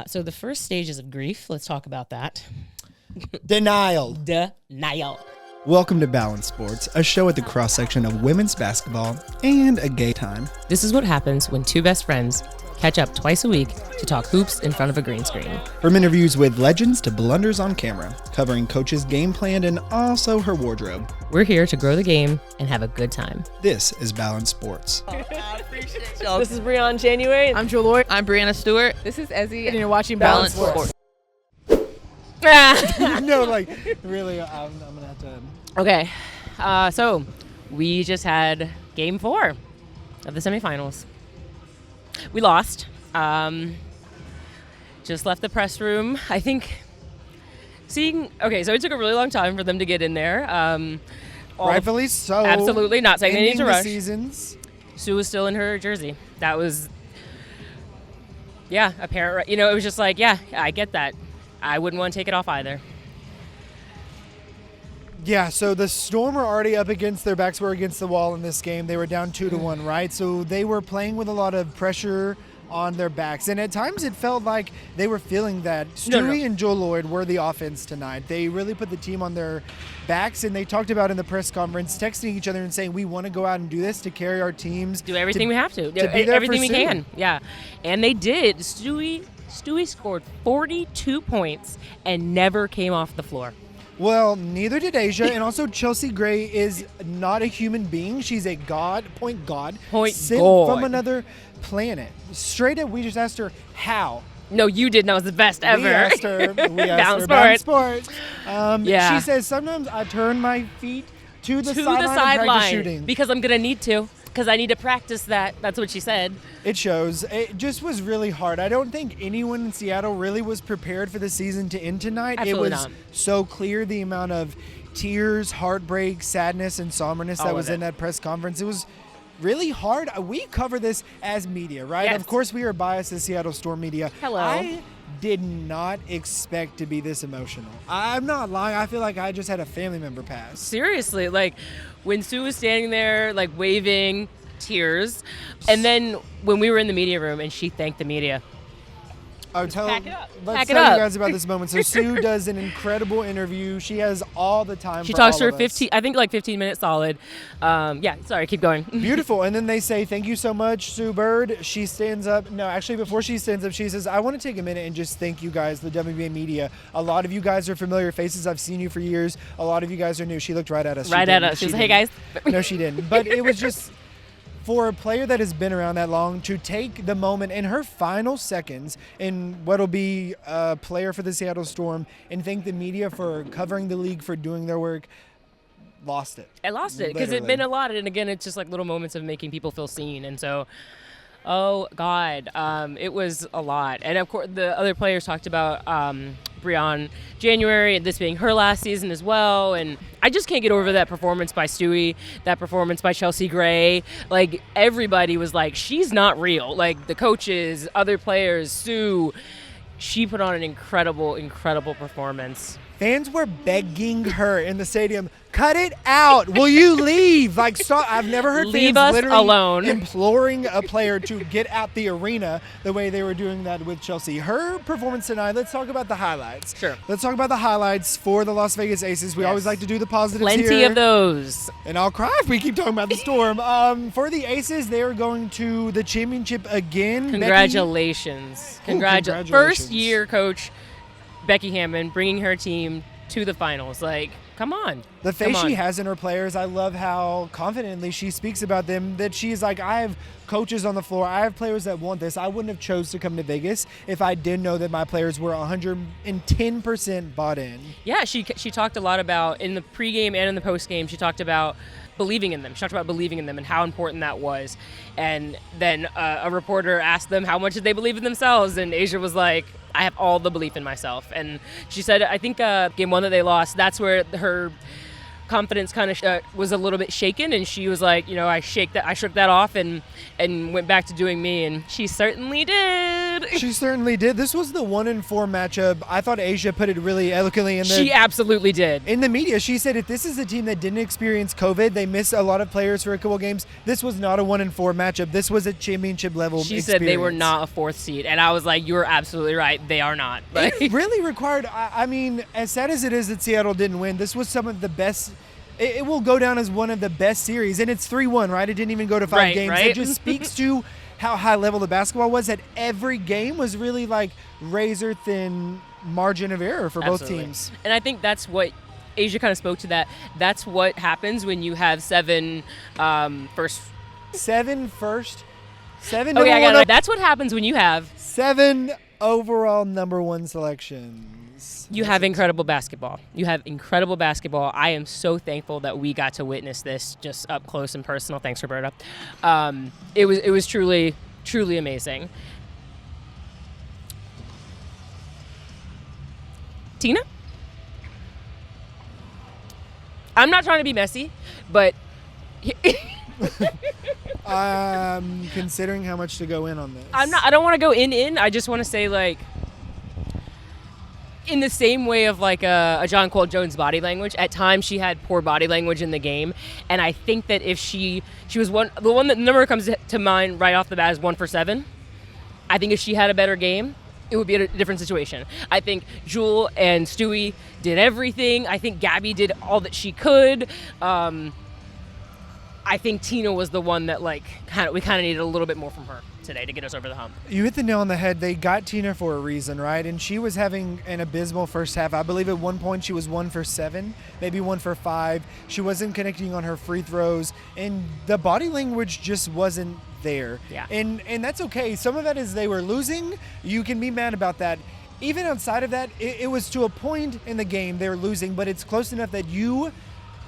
So the first stages of grief, let's talk about that. Denial. Denial. Welcome to Balance Sports, a show at the cross-section of women's basketball and a gay time. This is what happens when two best friends catch up twice a week to talk hoops in front of a green screen. From interviews with legends to blunders on camera, covering Coach's game plan and also her wardrobe. We're here to grow the game and have a good time. This is Balance Sports. I appreciate y'all. This is Breon January. I'm Jewelz. I'm Brianna Stewart. This is Ezzy, and you're watching Balance Balance Sports. No, like, really, I'm going to have to... Okay, so we just had game 4 of the semifinals. We lost. Just left the press room. I think so it took a really long time for them to get in there. Rightfully so. Absolutely, not saying they need to rush. Seasons. Sue was still in her jersey. That was, apparent. You know, it was just like, yeah, I get that. I wouldn't want to take it off either. Yeah, so the Storm were already up against their backs were against the wall in this game. They were down 2-1, right? So they were playing with a lot of pressure on their backs. And at times it felt like they were feeling that Stewie and Joel Lloyd were the offense tonight. They really put the team on their backs, and they talked about in the press conference, texting each other and saying, we want to go out and do this to carry our teams. Do everything we have to. be there everything we for Sue. can. Yeah. And they did. Stewie scored 42 points and never came off the floor. Well, neither did Asia, and also Chelsea Gray is not a human being. She's a point god, sent from another planet. Straight up, we just asked her how. No, you did. That was the best ever. We asked her. Balance Sports. She says, sometimes I turn my feet to the sideline shooting. Because I'm going to need to. Because I need to practice that. That's what she said. It shows. It just was really hard. I don't think anyone in Seattle really was prepared for the season to end tonight. Absolutely it was not. So clear the amount of tears, heartbreak, sadness, and somberness that was in that press conference. It was really hard. We cover this as media, right? Yes. Of course, we are biased as Seattle Storm media. Hello. I did not expect to be this emotional. I'm not lying. I feel like I just had a family member pass. Seriously, like when Sue was standing there, like waving, tears, and then when we were in the media room and she thanked the media. Let's tell you guys about this moment. So Sue does an incredible interview. She has all the time. She for talks all for of us. 15 minutes solid. Sorry, keep going. Beautiful. And then they say, thank you so much, Sue Bird. She stands up. No, actually, before she stands up, she says, I want to take a minute and just thank you guys, the WNBA media. A lot of you guys are familiar faces. I've seen you for years. A lot of you guys are new. She looked right at us. She was like, hey, guys. No, she didn't. But it was just... For a player that has been around that long to take the moment in her final seconds in what'll be a player for the Seattle Storm and thank the media for covering the league, for doing their work, lost it. I lost it because it meant a lot. And again, it's just like little moments of making people feel seen. And so, oh, God, it was a lot. And, of course, the other players talked about Breon January and this being her last season as well. And I just can't get over that performance by Stewie, that performance by Chelsea Gray. Like, everybody was like, she's not real. Like, the coaches, other players, Sue, she put on an incredible, incredible performance. Fans were begging her in the stadium, cut it out. Will you leave? Like, stop. I've never heard leave fans us literally alone. imploring a player to get out the arena the way they were doing that with Chelsea. Her performance tonight, let's talk about the highlights. Sure. Let's talk about the highlights for the Las Vegas Aces. We always like to do the positives here. Plenty of those. And I'll cry if we keep talking about the Storm. For the Aces, they are going to the championship again. Congratulations. Congratulations. First year coach Becky Hammond bringing her team to the finals. Like, come on. The face she has in her players, I love how confidently she speaks about them, that she's like, I have coaches on the floor. I have players that want this. I wouldn't have chose to come to Vegas if I didn't know that my players were 110% bought in. Yeah, she talked a lot about, in the pregame and in the postgame, she talked about believing in them. She talked about believing in them and how important that was. And then a reporter asked them how much did they believe in themselves, and Asia was like, I have all the belief in myself. And she said, I think game 1 that they lost, that's where her confidence kind of was a little bit shaken, and she was like, I shook that off and went back to doing me, and she certainly did. did. She certainly did. This was the 1-4 matchup. I thought Asia put it really eloquently She absolutely did. In the media. She said if this is a team that didn't experience COVID, they missed a lot of players for a couple games. This was not a 1-4 matchup. This was a championship level She experience. said they were not a fourth seed, and I was like, "You're absolutely right. They are not." It really required. I mean, as sad as it is that Seattle didn't win, this was some of the best. It will go down as one of the best series, and it's 3-1, right? It didn't even go to 5 games. Right. It just speaks to how high level the basketball was. That every game was really like razor thin margin of error for both teams. And I think that's what Asia kind of spoke to. That's what happens when you have 7 first. 7 first. 7. Okay, I got it. That's what happens when you have 7 overall number 1 selections. You have incredible basketball. You have incredible basketball. I am so thankful that we got to witness this just up close and personal. Thanks, Roberta. It was truly, truly amazing. Tina? I'm not trying to be messy, but Considering how much to go in on this. I don't want to go in. I just want to say, like, in the same way of like a John Cole Jones body language, at times she had poor body language in the game, and I think that if she was the number comes to mind right off the bat is 1 for 7. I think if she had a better game, it would be a different situation. I think Jewel and Stewie did everything. I think Gabby did all that she could. I think Tina was the one that we kind of needed a little bit more from her today to get us over the hump. You hit the nail on the head. They got Tina for a reason, right? And she was having an abysmal first half. I believe at one point she was 1 for 7, maybe 1 for 5. She wasn't connecting on her free throws, and the body language just wasn't there. Yeah. And that's okay. Some of that is they were losing. You can be mad about that. Even outside of that, it was to a point in the game they were losing, but it's close enough that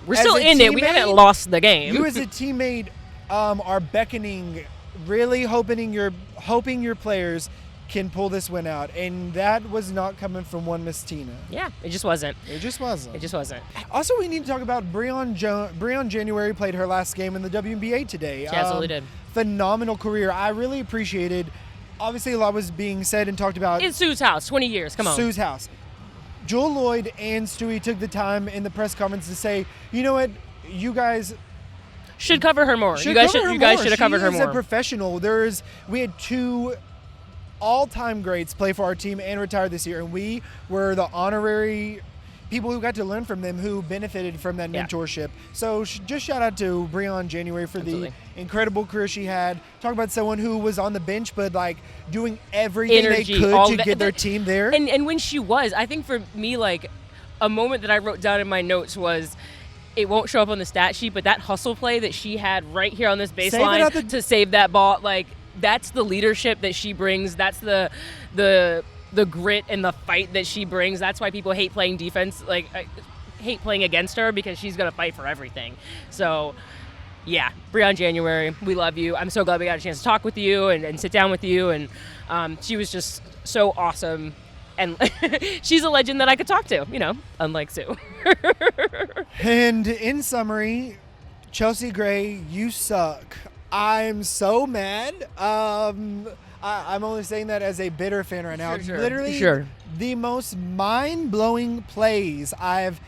we're still in it. We haven't lost the game. You as a teammate are beckoning, really hoping your players can pull this win out, and that was not coming from one Miss Tina. Yeah, it just wasn't. Also, we need to talk about Breon January played her last game in the WNBA today. She absolutely did. Phenomenal career. I really appreciated. Obviously, a lot was being said and talked about. It's Sue's house. 20 years. Come on. Sue's house. Joel Lloyd and Stewie took the time in the press conference to say, you know what, you guys should cover her more. You guys should have covered her more. She is a professional. We had 2 all-time greats play for our team and retire this year, and we were the honorary people who got to learn from them, who benefited from that mentorship. So just shout out to Breon January for the incredible career she had. Talk about someone who was on the bench, but doing everything they could to get their team there. And when she was, I think for me, a moment that I wrote down in my notes was, it won't show up on the stat sheet, but that hustle play that she had right here on this baseline to save that ball, that's the leadership that she brings. That's the grit and the fight that she brings. That's why people hate playing defense, hate playing against her, because she's going to fight for everything. So, yeah, Breon January, we love you. I'm so glad we got a chance to talk with you and sit down with you. And she was just so awesome. And she's a legend that I could talk to, unlike Sue. And in summary, Chelsea Gray, you suck. I'm so mad. I'm only saying that as a bitter fan right now. Sure. Literally the most mind-blowing plays I've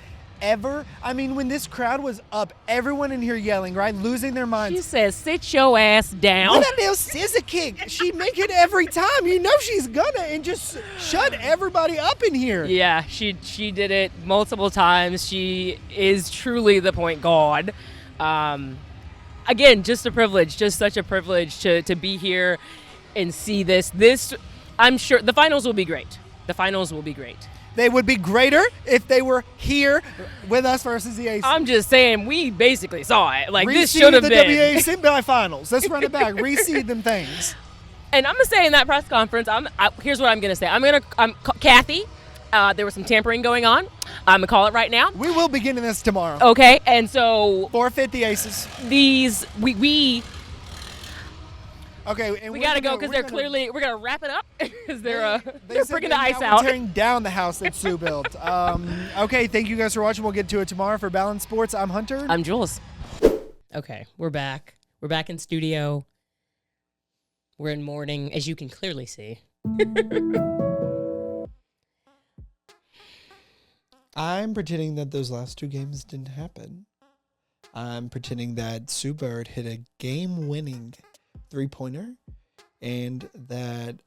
ever. I mean, when this crowd was up, everyone in here yelling, right, losing their minds. She says, "Sit your ass down." What a little scissor kick. She make it every time. You know she's gonna, and just shut everybody up in here. Yeah, she did it multiple times. She is truly the point guard. Again, just a privilege, just such a privilege to be here and see this. I'm sure the finals will be great. They would be greater if they were here with us versus the AC. I'm just saying, we basically saw it. This should have been. the WNBA semifinals. Let's run it back. Reseed them things. And I'm going to say in that press conference, here's what I'm going to say. Kathy, there was some tampering going on. I'm going to call it right now. We will begin this tomorrow. Okay, and so. Forfeit the Aces. Okay, and we gotta go because we're gonna wrap it up because they're bringing the ice out. Tearing down the house that Sue built. Okay, thank you guys for watching. We'll get to it tomorrow for Balance Sports. I'm Hunter. I'm Jewelz. Okay, we're back. We're back in studio. We're in Mourning, as you can clearly see. I'm pretending that those last two games didn't happen. I'm pretending that Sue Bird hit a game-winning three-pointer and that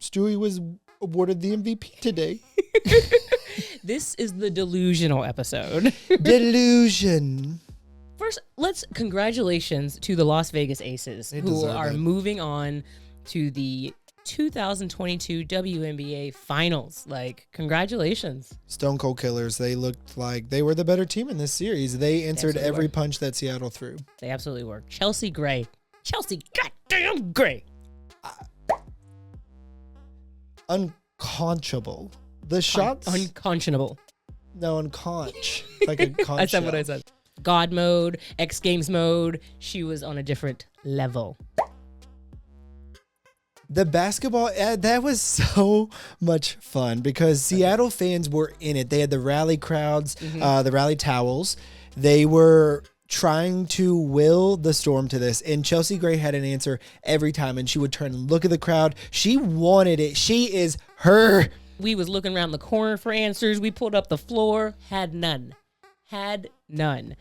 Stewie was awarded the MVP today. This is the delusional episode. Delusion. First, congratulations to the Las Vegas Aces, who are moving on to the 2022 WNBA Finals. Like, congratulations. Stone Cold Killers. They looked like they were the better team in this series. They answered every punch that Seattle threw. They absolutely were. Chelsea Gray. Chelsea goddamn Gray. Unconscionable. The shots. Unconscionable. No, unconch. Like a conch. I said what I said. God mode, X Games mode. She was on a different level. The basketball, that was so much fun because Seattle fans were in it. They had the rally crowds, the rally towels. They were trying to will the Storm to this. And Chelsea Gray had an answer every time. And she would turn and look at the crowd. She wanted it. She is her. We was looking around the corner for answers. We pulled up the floor. Had none. Had none.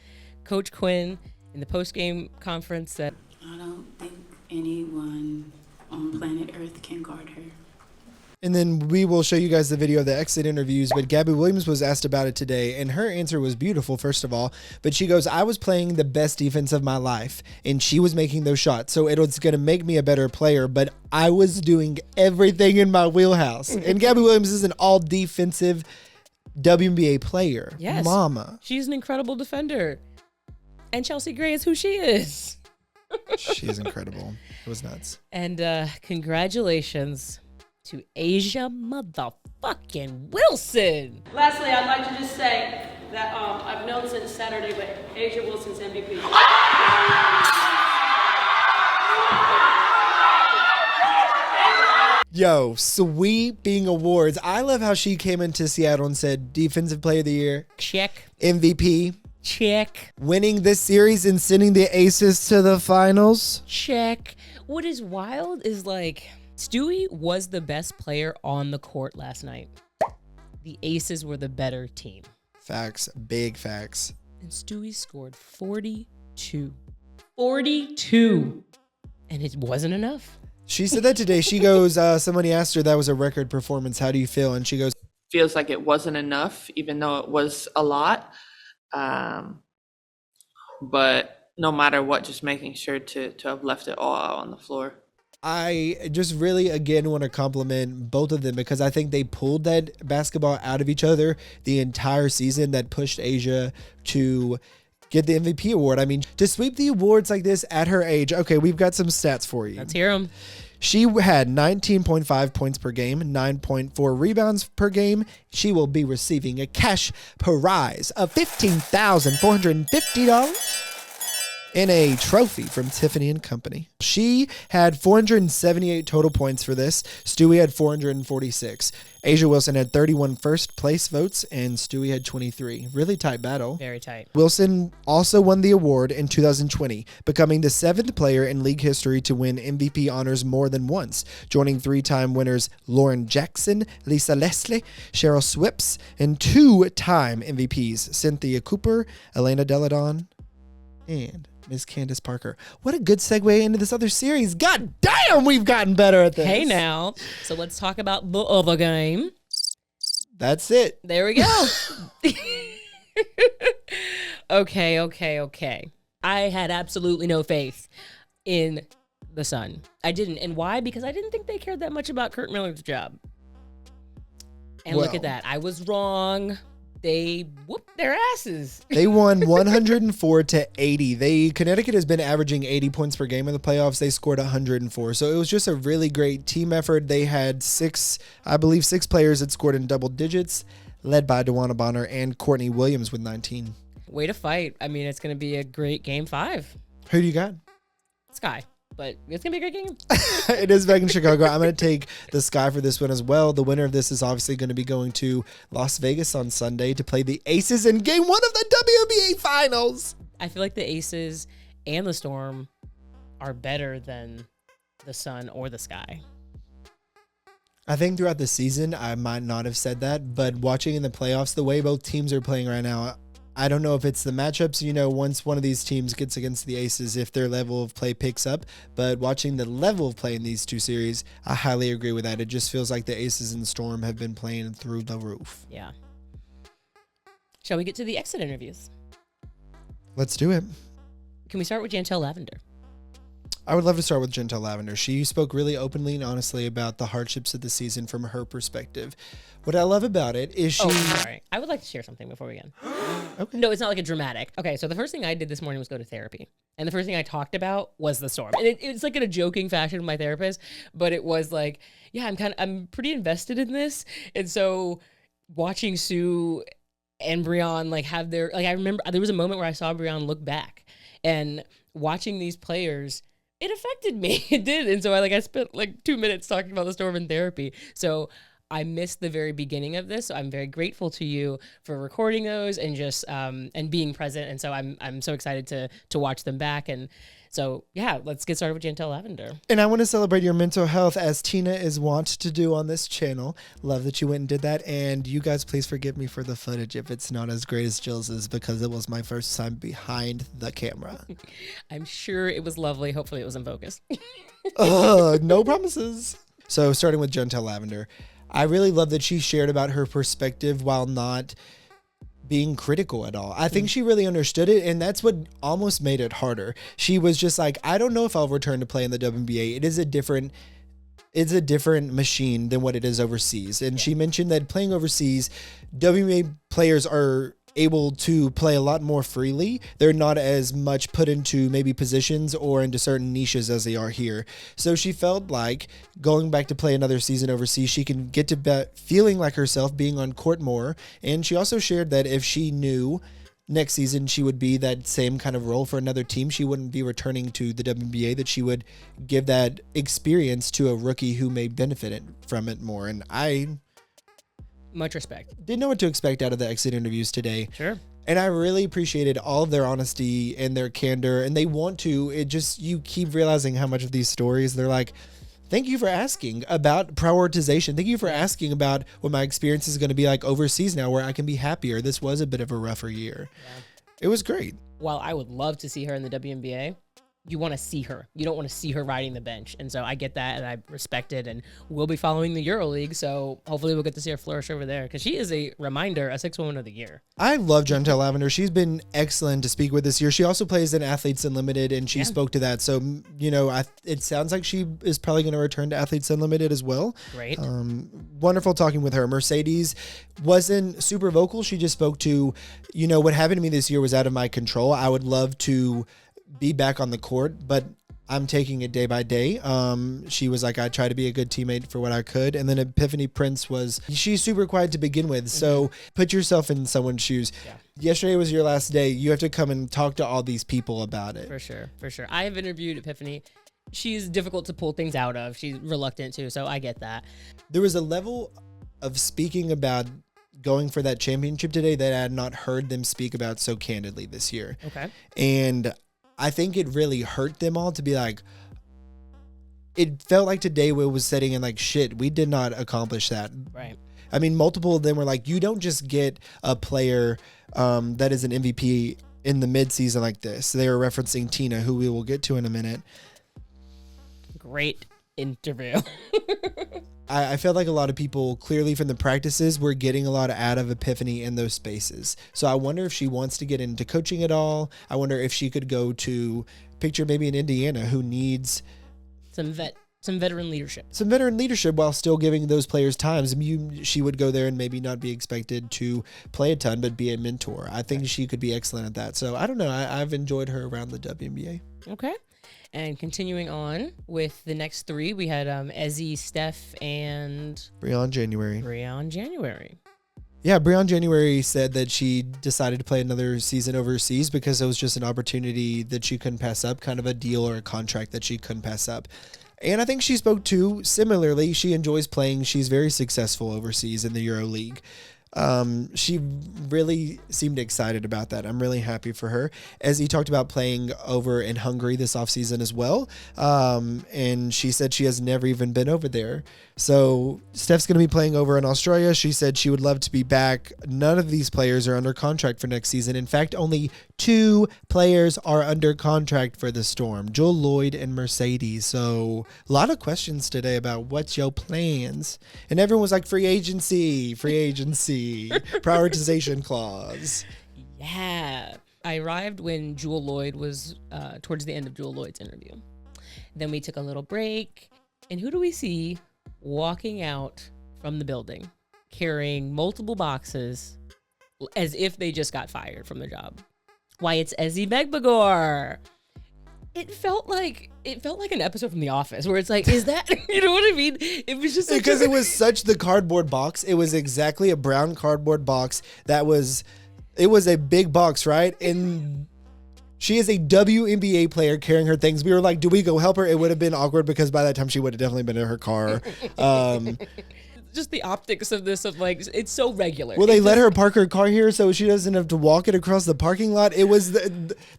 Coach Quinn in the post-game conference said, I don't think anyone on planet Earth can guard her. And then we will show you guys the video of the exit interviews, but Gabby Williams was asked about it today, and her answer was beautiful, first of all. But she goes, I was playing the best defense of my life, and she was making those shots, so it was going to make me a better player, but I was doing everything in my wheelhouse. And Gabby Williams is an all-defensive WNBA player. Yes. Mama. She's an incredible defender. And Chelsea Gray is who she is. She's incredible. It was nuts. And congratulations to Asia motherfucking Wilson. Lastly, I'd like to just say that I've known since Saturday, but Asia Wilson's MVP. Yo, sweeping awards. I love how she came into Seattle and said Defensive Player of the Year. Check. MVP. Check. Winning this series and sending the Aces to the finals. Check. What is wild is like Stewie was the best player on the court last night. The Aces were the better team. Facts. Big facts. And Stewie scored 42. 42. And it wasn't enough. She said that today. She goes, somebody asked her that was a record performance. How do you feel? And she goes, Feels like it wasn't enough, even though it was a lot. But no matter what, just making sure to have left it all out on the floor. I just really, again, want to compliment both of them because I think they pulled that basketball out of each other the entire season that pushed Asia to get the MVP award. I mean, to sweep the awards like this at her age. Okay, we've got some stats for you. Let's hear them. She had 19.5 points per game, 9.4 rebounds per game. She will be receiving a cash prize of $15,450 and a trophy from Tiffany & Company. She had 478 total points for this. Stewie had 446. Asia Wilson had 31 first place votes, and Stewie had 23. Really tight battle. Very tight. Wilson also won the award in 2020, becoming the 7th player in league history to win MVP honors more than once, joining 3-time winners Lauren Jackson, Lisa Leslie, Cheryl Swipes, and 2-time MVPs Cynthia Cooper, Elena Deladon, and Miss Candace Parker. What a good segue into this other series. God damn, we've gotten better at this. Hey now. So let's talk about the other game. That's it. There we go. Okay. I had absolutely no faith in the Sun. I didn't. And why? Because I didn't think they cared that much about Kurt Miller's job. And look at that. I was wrong. They whooped their asses. They won 104-80. Connecticut has been averaging 80 points per game in the playoffs. They scored 104. So it was just a really great team effort. They had six players that scored in double digits, led by DeWanna Bonner and Courtney Williams with 19. Way to fight. I mean, it's going to be a great game 5. Who do you got? Sky. But it's going to be a great game. It is back in Chicago. I'm going to take the Sky for this one as well. The winner of this is obviously going to be going to Las Vegas on Sunday to play the Aces in Game 1 of the WNBA Finals. I feel like the Aces and the Storm are better than the sun or the sky. I think throughout the season, I might not have said that, but watching in the playoffs, the way both teams are playing right now, I don't know if it's the matchups, once one of these teams gets against the Aces, if their level of play picks up, but watching the level of play in these two series, I highly agree with that. It just feels like the Aces and Storm have been playing through the roof. Yeah. Shall we get to the exit interviews? Let's do it. Can we start with Jantel Lavender? I would love to start with Jantel Lavender. She spoke really openly and honestly about the hardships of the season from her perspective. What I love about it is she... Oh, sorry. I would like to share something before we begin. Okay. No, it's not like a dramatic. Okay, so the first thing I did this morning was go to therapy. And the first thing I talked about was the storm. And it's like in a joking fashion with my therapist, but it was like, yeah, I'm pretty invested in this. And so watching Sue and Breon have their... I remember there was a moment where I saw Breon look back and watching these players... It affected me. It did. And so I spent 2 minutes talking about the storm in therapy. So I missed the very beginning of this. So I'm very grateful to you for recording those and just and being present. And so I'm so excited to watch them back. And so yeah, let's get started with Jantel Lavender. And I want to celebrate your mental health as Tina is wont to do on this channel. Love that you went and did that. And you guys, please forgive me for the footage if it's not as great as Jewelz's, because it was my first time behind the camera. I'm sure it was lovely. Hopefully it was in focus. No promises. So starting with Jantel Lavender, I really love that she shared about her perspective while not being critical at all. I think she really understood it, and that's what almost made it harder. She was just like, I don't know if I'll return to play in the WNBA. It's a different machine than what it is overseas. And she mentioned that playing overseas, WNBA players are able to play a lot more freely. They're not as much put into maybe positions or into certain niches as they are here. So she felt like going back to play another season overseas, she can get to feeling like herself, being on court more. And she also shared that if she knew next season she would be that same kind of role for another team, she wouldn't be returning to the WNBA, that she would give that experience to a rookie who may benefit from it more. And I Much respect. didn't know what to expect out of the exit interviews today. Sure. And I really appreciated all of their honesty and their candor. And they want to, you keep realizing how much of these stories, they're like, thank you for asking about prioritization. Thank you for asking about what my experience is going to be like overseas now, where I can be happier. This was a bit of a rougher year. Yeah. It was great. While I would love to see her in the WNBA, you want to see her. You don't want to see her riding the bench. And so I get that, and I respect it, and we'll be following the EuroLeague, so hopefully we'll get to see her flourish over there, because she is a reminder, a Sixth Woman of the Year. I love Jantel Lavender. She's been excellent to speak with this year. She also plays in Athletes Unlimited, and she spoke to that. So, it sounds like she is probably going to return to Athletes Unlimited as well. Great. Wonderful talking with her. Mercedes wasn't super vocal. She just spoke to, what happened to me this year was out of my control. I would love to be back on the court, but I'm taking it day by day. She was like, I try to be a good teammate for what I could. And then Epiphany Prince she's super quiet to begin with. So put yourself in someone's shoes. Yeah. Yesterday was your last day. You have to come and talk to all these people about it. For sure. I have interviewed Epiphany. She's difficult to pull things out of. She's reluctant to, so I get that. There was a level of speaking about going for that championship today that I had not heard them speak about so candidly this year. Okay. And I think it really hurt them all to be like, it felt like today we was sitting in like, shit, we did not accomplish that. Right. I mean, multiple of them were like, you don't just get a player that is an MVP in the midseason like this. They were referencing Tina, who we will get to in a minute. Great interview. I felt like a lot of people clearly from the practices were getting a lot out of Epiphany in those spaces. So I wonder if she wants to get into coaching at all. I wonder if she could go to picture maybe in Indiana who needs some veteran leadership. Some veteran leadership while still giving those players times. She would go there and maybe not be expected to play a ton, but be a mentor. I think she could be excellent at that. So I don't know. I've enjoyed her around the WNBA. Okay. And continuing on with the next three, we had Ezzy, Steph, and Breon January. Yeah, Breon January said that she decided to play another season overseas because it was just an opportunity that she couldn't pass up, kind of a deal or a contract that she couldn't pass up. And I think she spoke to similarly. She enjoys playing. She's very successful overseas in the EuroLeague. She really seemed excited about that. I'm really happy for her. As he talked about playing over in Hungary this offseason as well. And she said she has never even been over there. So Steph's going to be playing over in Australia. She said she would love to be back. None of these players are under contract for next season. In fact, only 2 players are under contract for the Storm, Joel Lloyd and Mercedes. So a lot of questions today about what's your plans. And everyone was like, free agency, prioritization clause. Yeah. I arrived when Jewel Lloyd was towards the end of Jewel Lloyd's interview. Then we took a little break. And who do we see walking out from the building carrying multiple boxes as if they just got fired from the job? Why, it's Ezzy Megbagor. It felt like an episode from The Office where it's like, is that, you know what I mean? It was just because it was such the cardboard box. It was exactly a brown cardboard box it was a big box, right? And she is a WNBA player carrying her things. We were like, do we go help her? It would have been awkward because by that time she would have definitely been in her car. Just the optics of this, of like, it's so regular. Well, they let her park her car here so she doesn't have to walk it across the parking lot. It was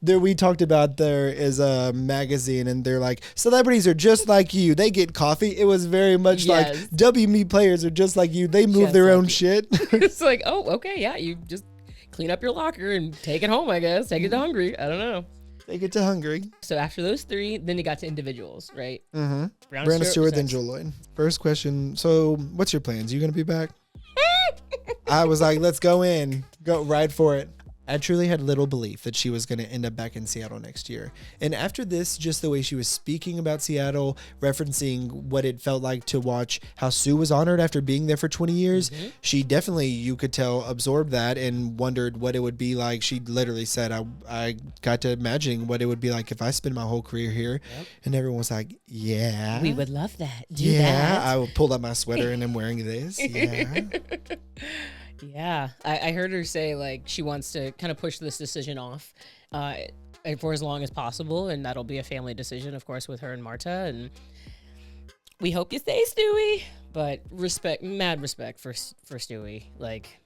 there. We talked about there is a magazine and they're like, celebrities are just like you. They get coffee. It was very much like WNBA players are just like you. They move just their own shit. It's like, oh, okay, yeah, you just clean up your locker and take it home, I guess. Take it to Hungary. I don't know. Take it to Hungary. So after those 3, then you got to individuals, right? Mm-hmm. Brandon Stewart, then Jewel Lloyd. First question. So what's your plans? You going to be back? I was like, let's go ride for it. I truly had little belief that she was going to end up back in Seattle next year. And after this, just the way she was speaking about Seattle, referencing what it felt like to watch how Sue was honored after being there for 20 years, she definitely, you could tell, absorbed that and wondered what it would be like. She literally said, I got to imagining what it would be like if I spent my whole career here. Yep. And everyone was like, yeah. We would love that. Do that. I pulled up my sweater and I'm wearing this. Yeah. Yeah, I heard her say like she wants to kind of push this decision off for as long as possible, and that'll be a family decision, of course, with her and Marta. And we hope you stay, Stewie. But mad respect for Stewie. Like,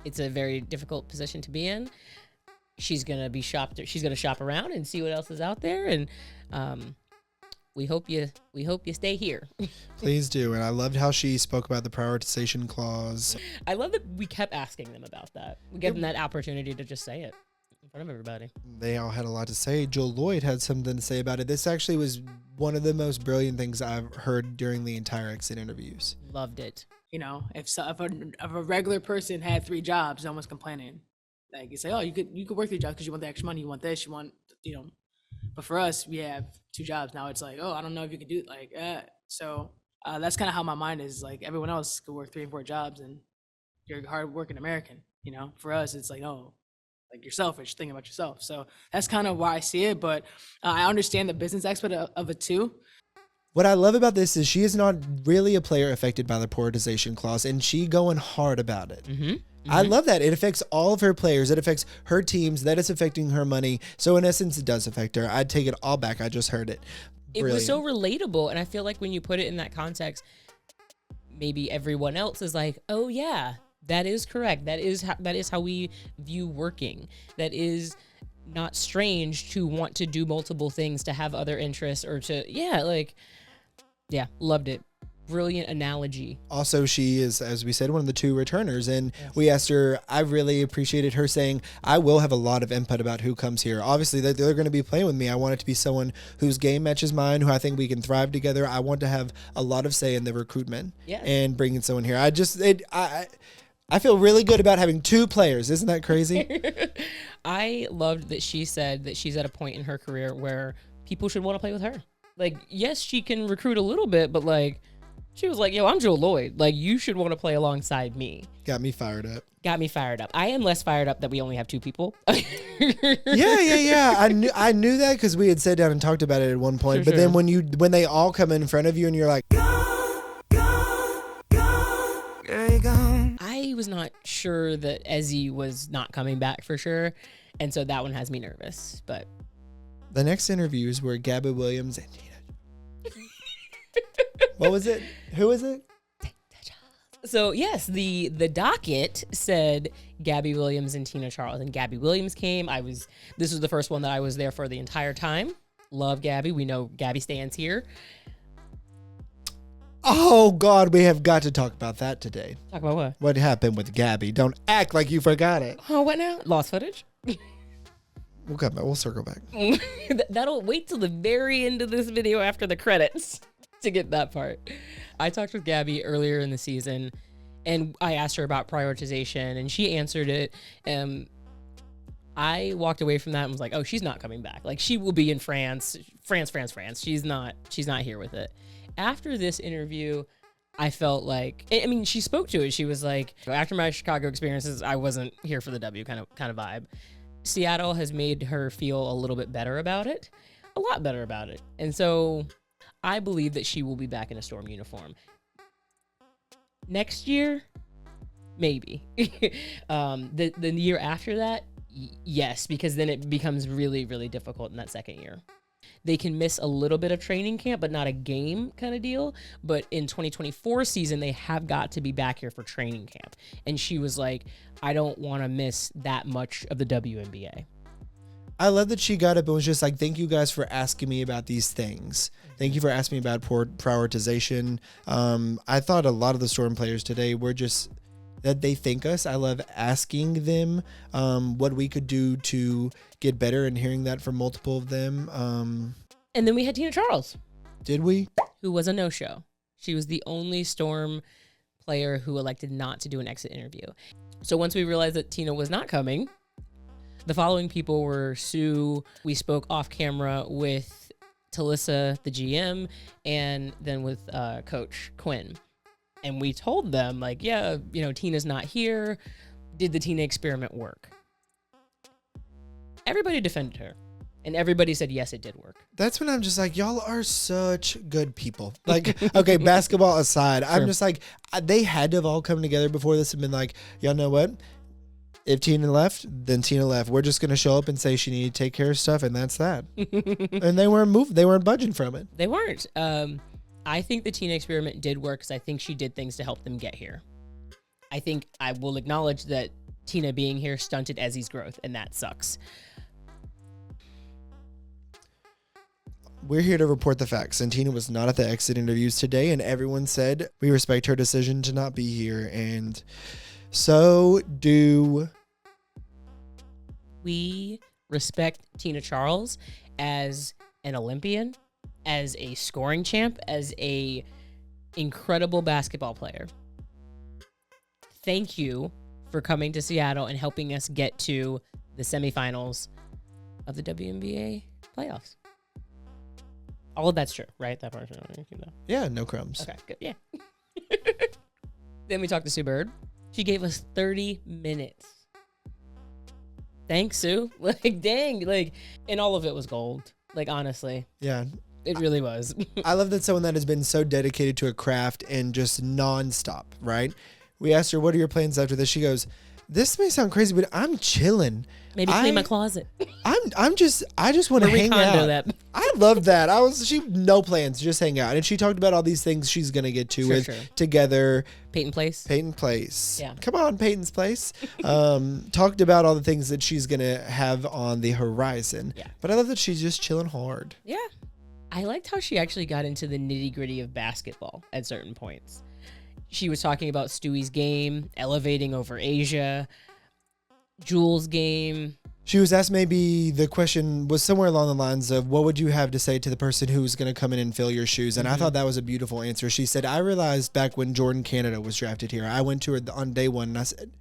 it's a very difficult position to be in. She's gonna shop around and see what else is out there, and we hope you stay here. Please do. And I loved how she spoke about the prioritization clause. I love that we kept asking them about that. We gave them that opportunity to just say it in front of everybody. They all had a lot to say. Joel Lloyd had something to say about it. This actually was one of the most brilliant things I've heard during the entire exit interviews. Loved it. You know, if a regular person had 3 jobs, no one's complaining. Like, you say, oh, you could work 3 jobs because you want the extra money, you want this, you want, you know. But for us, we have 2 jobs now. It's like, oh, I don't know if you can do it. Like, so that's kind of how my mind is. Like, everyone else could work 3 and 4 jobs, and you're a hard-working American. You know, for us, it's like, oh, like, you're selfish, thinking about yourself. So that's kind of why I see it. But I understand the business aspect of it too. What I love about this is she is not really a player affected by the prioritization clause, and she going hard about it. Mm-hmm. I love that. It affects all of her players. It affects her teams. That is affecting her money. So in essence, it does affect her. I'd take it all back. I just heard it. It was so relatable. And I feel like when you put it in that context, maybe everyone else is like, oh yeah, that is correct. That is how we view working. That is not strange to want to do multiple things, to have other interests, or to, loved it. Brilliant analogy. Also, she is, as we said, one of the 2 returners, and we asked her, I really appreciated her saying, I will have a lot of input about who comes here. Obviously, they're going to be playing with me. I want it to be someone whose game matches mine, who I think we can thrive together. I want to have a lot of say in the recruitment and bringing someone here. I feel really good about having 2 players. Isn't that crazy? I loved that she said that she's at a point in her career where people should want to play with her. Like, yes, she can recruit a little bit, but like, she was like, yo, I'm Joel Lloyd. Like, you should want to play alongside me. Got me fired up. I am less fired up that we only have 2 people. Yeah. I knew that because we had sat down and talked about it at one point. But then when they all come in front of you and you're like, I was not sure that Ezzy was not coming back for sure. And so that one has me nervous. But the next interviews were Gabby Williams and Tina. What was it? Who was it? So yes, the docket said Gabby Williams and Tina Charles, and Gabby Williams came. This was the first one that I was there for the entire time. Love Gabby. We know Gabby stands here. Oh God, we have got to talk about that today. Talk about what? What happened with Gabby? Don't act like you forgot it. Oh, what now? Lost footage? We'll come back. We'll circle back. That'll wait till the very end of this video after the credits to get that part. I talked with Gabby earlier in the season, and I asked her about prioritization, and she answered it. I walked away from that and was like, oh, she's not coming back. Like, she will be in France. She's not here with it. After this interview, I felt like, I mean, she spoke to it. She was like, after my Chicago experiences, I wasn't here for the W kind of vibe. Seattle has made her feel a little bit better about it, a lot better about it. And so I believe that she will be back in a Storm uniform. Next year, maybe. The year after that, yes, because then it becomes really, really difficult in that second year. They can miss a little bit of training camp, but not a game kind of deal. But in 2024 season, they have got to be back here for training camp. And she was like, I don't want to miss that much of the WNBA. I love that she got up and was just like, thank you guys for asking me about these things. Thank you for asking me about prioritization. I thought a lot of the Storm players today were just that they thank us. I love asking them what we could do to get better and hearing that from multiple of them. And then we had Tina Charles. Did we? Who was a no-show. She was the only Storm player who elected not to do an exit interview. So once we realized that Tina was not coming, the following people were Sue. We spoke off camera with Talissa, the GM, and then with Coach Quinn. And we told them, like, yeah, Tina's not here. Did the Tina experiment work? Everybody defended her. And everybody said, yes, it did work. That's when I'm just like, y'all are such good people. Like, okay, basketball aside, I'm just like, they had to have all come together before this and been like, y'all know what? If Tina left, then Tina left. We're just going to show up and say she needed to take care of stuff, and that's that. And they weren't moving. They weren't budging from it. They weren't. I think the Tina experiment did work because I think she did things to help them get here. I think I will acknowledge that Tina being here stunted Ezzy's growth, and that sucks. We're here to report the facts, and Tina was not at the exit interviews today, and everyone said we respect her decision to not be here, and so do we. Respect Tina Charles as an Olympian, as a scoring champ, as a incredible basketball player. Thank you for coming to Seattle and helping us get to the semifinals of the WNBA playoffs. All of that's true, right? That part. Yeah, no crumbs. Okay, good. Yeah. Then we talked to Sue Bird. She gave us 30 minutes. Thanks, Sue. Like, dang. Like, and all of it was gold. Like, honestly. Yeah. It really was. I love that someone that has been so dedicated to a craft and just nonstop, right? We asked her, what are your plans after this? She goes, this may sound crazy, but I'm chilling. Maybe clean my closet. I just want to hang out. That. I love that. No plans, just hang out. And she talked about all these things she's going to get to together. Peyton Place. Yeah. Come on, Peyton's Place. Talked about all the things that she's going to have on the horizon. Yeah. But I love that she's just chilling hard. Yeah. I liked how she actually got into the nitty-gritty of basketball at certain points. She was talking about Stewie's game, elevating over Asia, Jewelz' game. She was asked, maybe the question was somewhere along the lines of, what would you have to say to the person who's going to come in and fill your shoes? And I thought that was a beautiful answer. She said, I realized back when Jordan Canada was drafted here, I went to her on day one and I said,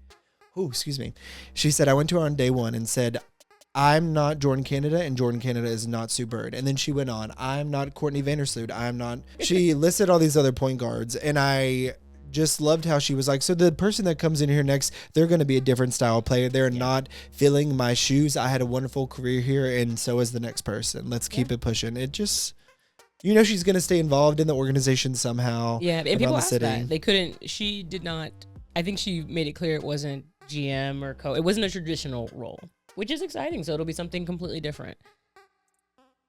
She said, I went to her on day one and said, I'm not Jordan Canada, and Jordan Canada is not Sue Bird. And then she went on, I'm not Courtney Vandersloot. I'm not. She listed all these other point guards, and I just loved how she was like, so the person that comes in here next, they're going to be a different style player. They're not filling my shoes. I had a wonderful career here, and so is the next person. Let's keep it pushing. It just, she's going to stay involved in the organization somehow. Yeah, and people asked that. They couldn't, she did not, I think she made it clear it wasn't GM or it wasn't a traditional role, which is exciting. So it'll be something completely different.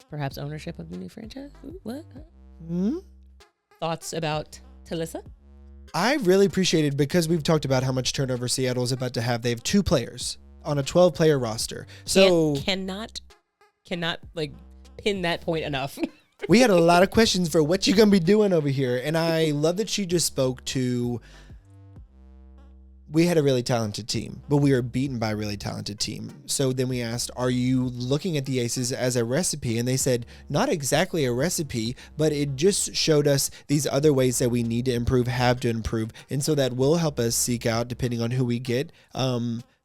Perhaps ownership of the new franchise? What? Thoughts about Talissa? I really appreciated, because we've talked about how much turnover Seattle is about to have. They have 2 players on a 12-player roster. So cannot like pin that point enough. we had a lot of questions for what you gonna be doing over here. And I love that she just spoke to, we had a really talented team, but we were beaten by a really talented team. So then we asked, are you looking at the Aces as a recipe? And they said, not exactly a recipe, but it just showed us these other ways that we need to improve, have to improve. And so that will help us seek out, depending on who we get,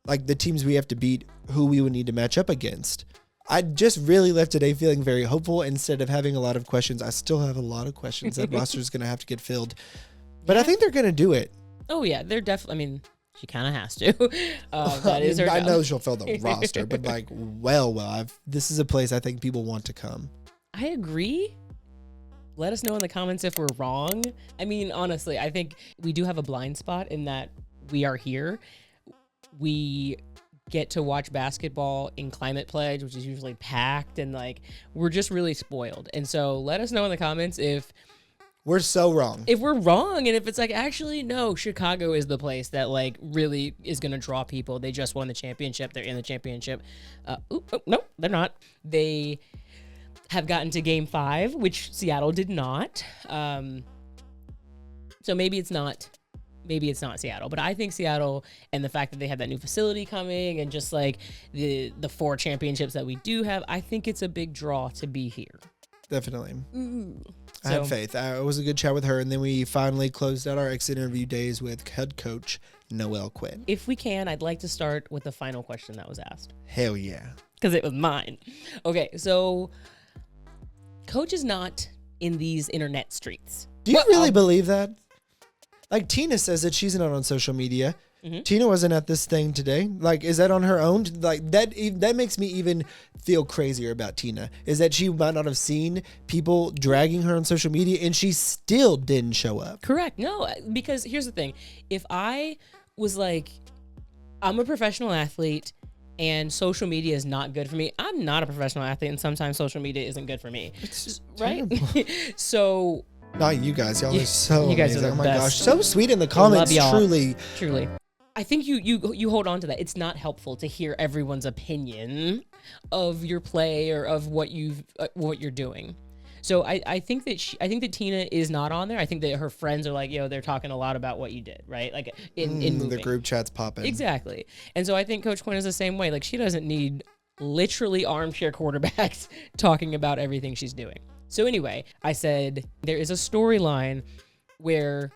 like the teams we have to beat, who we would need to match up against. I just really left today feeling very hopeful instead of having a lot of questions. I still have a lot of questions. That roster is going to have to get filled. But I think they're going to do it. Oh, yeah. They're definitely, I mean, she kind of has to. That is her I job. know she'll fill the roster, but like, this is a place I think people want to come. I agree. Let us know in the comments if we're wrong. I mean, honestly, I think we do have a blind spot in that we are here. We get to watch basketball in Climate Pledge, which is usually packed, and like, we're just really spoiled. And so let us know in the comments if we're so wrong. If we're wrong, and if it's like, actually, no, Chicago is the place that like really is going to draw people. They just won the championship. They're in the championship. No, they're not. They have gotten to game 5, which Seattle did not. So maybe it's not Seattle, but I think Seattle, and the fact that they have that new facility coming, and just like the 4 championships that we do have, I think it's a big draw to be here. Definitely. I So, had faith. It was a good chat with her, and then we finally closed out our exit interview days with head coach Noelle Quinn. if we can, I'd like to start with the final question that was asked, Hell yeah. because it was mine. Okay, so Coach is not in these internet streets. Do you really believe that? Like, Tina says that she's not on social media. Mm-hmm. Tina wasn't at this thing today. Like, is that on her own? Like, that makes me even feel crazier about Tina, is that she might not have seen people dragging her on social media, and she still didn't show up. Correct. No, because here's the thing. If I was like, I'm a professional athlete and social media is not good for me, I'm not a professional athlete, and sometimes social media isn't good for me. It's right? So not you guys. Y'all are so you guys are amazing. the Oh my best. gosh. So sweet in the comments. y'all. Truly. I think you hold on to that. It's not helpful to hear everyone's opinion of your play or of what you're doing. So I think that Tina is not on there. I think that her friends are like, yo, they're talking a lot about what you did, right? Like in moving. The group chat's popping. Exactly. And so I think Coach Quinn is the same way. Like, she doesn't need literally armchair quarterbacks talking about everything she's doing. So anyway, I said there is a storyline where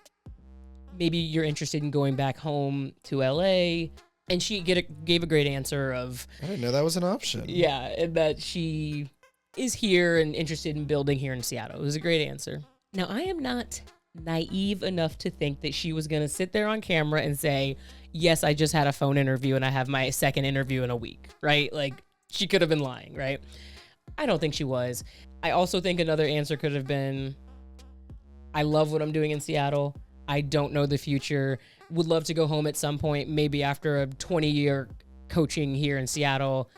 maybe you're interested in going back home to LA, and she gave a great answer of, I didn't know that was an option. yeah, and that she is here and interested in building here in Seattle. It was a great answer. Now, I am not naive enough to think that she was going to sit there on camera and say, yes, I just had a phone interview and I have my second interview in a week, right? Like, she could have been lying, right? I don't think she was. I also think another answer could have been, I love what I'm doing in Seattle. I don't know the future. Would love to go home at some point, maybe after a 20-year coaching here in Seattle,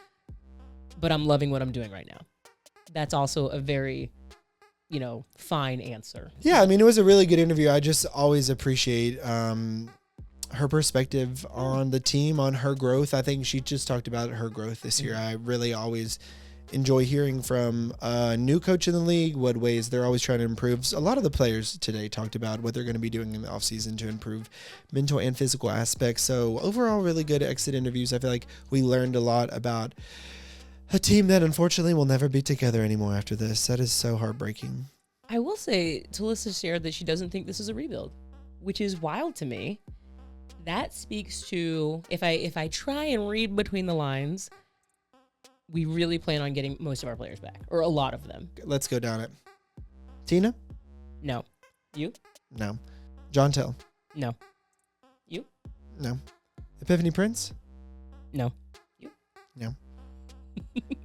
but I'm loving what I'm doing right now. That's also a very, fine answer. Yeah, I mean, it was a really good interview. I just always appreciate her perspective on the team, on her growth. I think she just talked about her growth this year. I really always enjoy hearing from a new coach in the league, what ways they're always trying to improve. A lot of the players today talked about what they're going to be doing in the offseason to improve mental and physical aspects. So overall, really good exit interviews. I feel like we learned a lot about a team that unfortunately will never be together anymore after this. That is so heartbreaking. I will say, Talissa shared that she doesn't think this is a rebuild, which is wild to me. That speaks to, if I try and read between the lines, we really plan on getting most of our players back, or a lot of them. Let's go down it. Tina? No. You? No. John Tell? No. You? No. Epiphany Prince? No. You? No.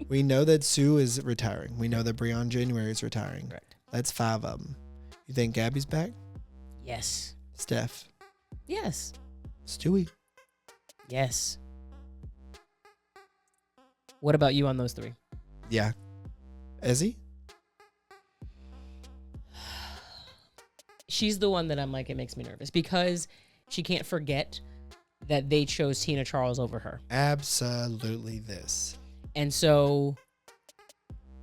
We know that Sue is retiring. We know that Breon January is retiring. Correct. That's 5 of them. You think Gabby's back? Yes. Steph? Yes. Stewie? Yes. What about you on those 3? Yeah. Ezzy? she's the one that I'm like, it makes me nervous because she can't forget that they chose Tina Charles over her. Absolutely this. And so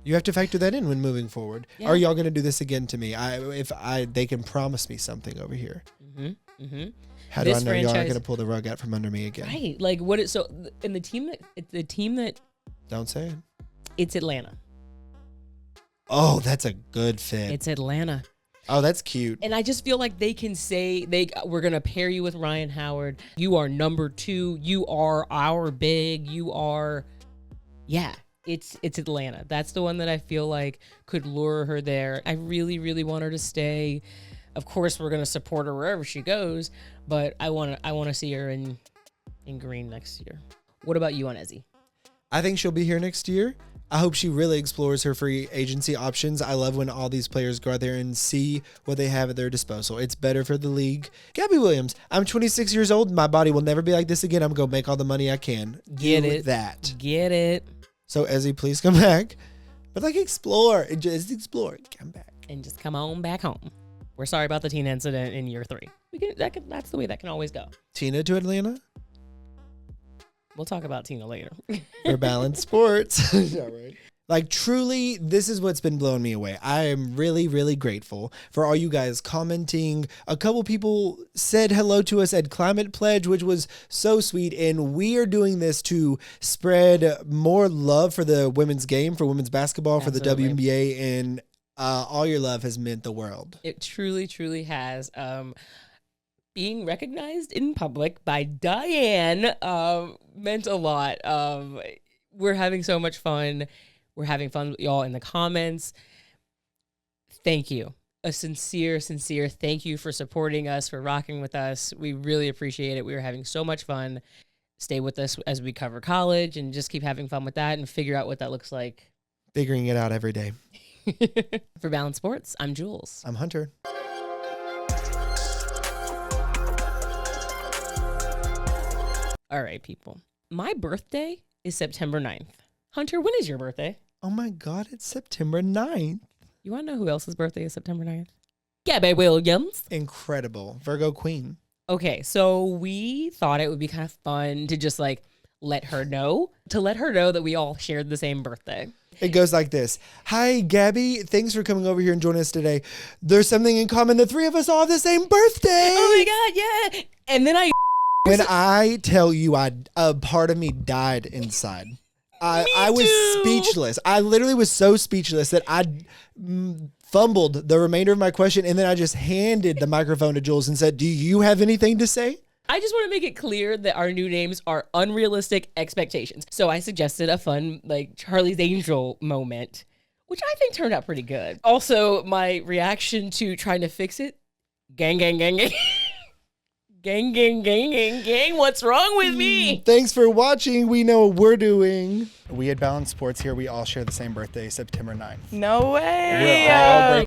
you have to factor that in when moving forward. Yeah. Are y'all going to do this again to me? They can promise me something over here. How do This I know y'all aren't franchise- going to pull the rug out from under me again? right, like what is so in the team that Don't say it. it's Atlanta. Oh, that's a good fit. It's Atlanta. Oh, that's cute. And I just feel like they can say we're gonna pair you with Ryan Howard. You are number 2. You are our big. You are, yeah. It's Atlanta. That's the one that I feel like could lure her there. I really, really want her to stay. Of course, we're gonna support her wherever she goes, but I want to see her in green next year. What about you on Ezzy? I think she'll be here next year. I hope she really explores her free agency options. I love when all these players go out there and see what they have at their disposal. It's better for the league. Gabby Williams, I'm 26 years old. My body will never be like this again. I'm going to make all the money I can. Get Do it. that. Get it. So, Ezzy, please come back. But, like, explore. Just explore. Come back. And just come on back home. We're sorry about the teen incident in year 3. That's the way that can always go. Tina to Atlanta We'll talk about Tina later. for Balanced Sports. Yeah, right. Like, truly, this is what's been blowing me away. I am really, really grateful for all you guys commenting. A couple people said hello to us at Climate Pledge, which was so sweet. And we are doing this to spread more love for the women's game, for women's basketball, for the Absolutely. WNBA. And all your love has meant the world. It truly, truly has. Being recognized in public by Diane meant a lot. We're having so much fun. We're having fun with y'all in the comments. Thank you. A sincere, sincere thank you for supporting us, for rocking with us. We really appreciate it. We are having so much fun. Stay with us as we cover college and just keep having fun with that and figure out what that looks like. Figuring it out every day. For Balanced Sports, I'm Jewelz. I'm Hunter. All right, people. My birthday is September 9th. Hunter, when is your birthday? Oh my God, it's September 9th. You want to know who else's birthday is September 9th? Gabby Williams. Incredible. Virgo Queen. Okay, so we thought it would be kind of fun to just like let her know that we all shared the same birthday. It goes like this. Hi, Gabby. Thanks for coming over here and joining us today. There's something in common. The 3 of us all have the same birthday. Oh my God, yeah. And then When I tell you, a part of me died inside. I was too. speechless. I literally was so speechless that I fumbled the remainder of my question, and then I just handed the microphone to Jewelz and said, do you have anything to say? I just want to make it clear that our new names are unrealistic expectations. So I suggested a fun, like, Charlie's Angel moment, which I think turned out pretty good. Also, my reaction to trying to fix it, gang, gang, gang, gang. Gang, gang, gang, gang, gang, what's wrong with me? Thanks for watching. We know what we're doing. We at Balanced Sports here, we all share the same birthday, September 9th. No way. We're all